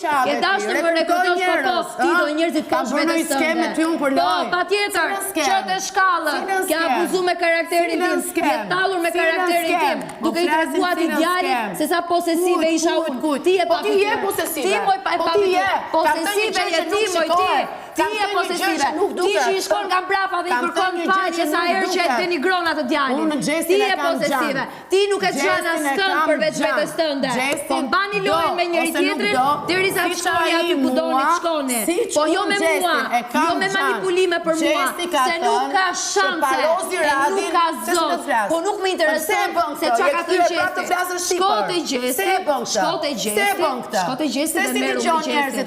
Je dashur për rekrutosh ti do njerëzit kanë vetes tënde. Po, patjetër, që të shkallë, ke abuzuar me karakterin tim, je tallur me karakterin tim, duke i treguar ti djalit se sa posesive isha unë. Ti je posesive. Ti moj posesive je ti moj ti. Ti je posesive. Ti që i shkon nga mbrapa dhe i kërkon faqe sa herë që e denigron atë djalin. Ti je posesive. Ti nuk e çon askënd përveç vetes tënde. Po mbani lojën me njëri tjetrin derisa të shkoni aty ku doni të shkoni. Po jo me mua, jo me manipulime për mua, se nuk ka shanse, nuk ka zot. Po nuk më intereson se çka ka thënë Gjesti. Shko te Gjesti dhe merru me Gjesti.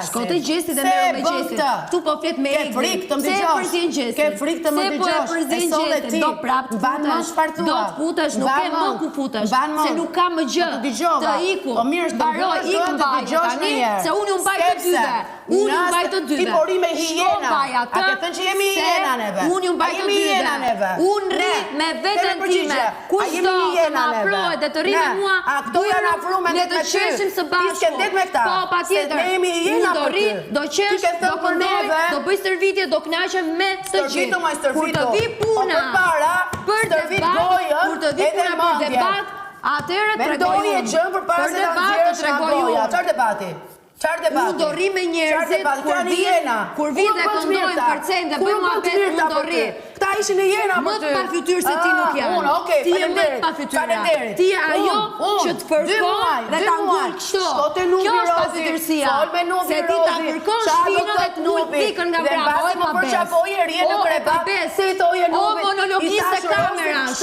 Shko te Gjesti dhe merru me Gjesti. Tu po flet me Egin. Se e përzien Gjesti. Ke frikë të më dëgjosh. Do prap të futesh, nuk ke më ku futesh, se nuk ka më gjë. Të iku. Mbaroj ik mbaj tani, se unë u mbaj të dyve. Unë u mbaj të dyve. Ti pori me hiena. A ke thënë që jemi hiena neve? Unë u mbaj të dyve. Unë rri me veten time. Kushdo të më afrohet dhe të rri me mua, ne të qeshim së bashku. Po, patjetër. Unë do rri, do qesh, do këndoj, do bëj stërvitje, do kënaqem me të gjithë. Kur të vi puna për debat, atëherë tregoj unë. Për debat të tregoj unë. Unë do rri me njerëzit, kur vi dhe këndojnë kërcejnë dhe bëjmë apet, unë do rri. Këta ishin e jena për ty. Më të pafytyrë se ti nuk janë. Ti e më të pafytyra. Ti e ajo që të kërkon dhe ta ngull kështu. Kjo është pafytyrësia. Se ti ta kërkon shpinën dhe të ngull pikën nga bravo. O babes. O monologise kamerash.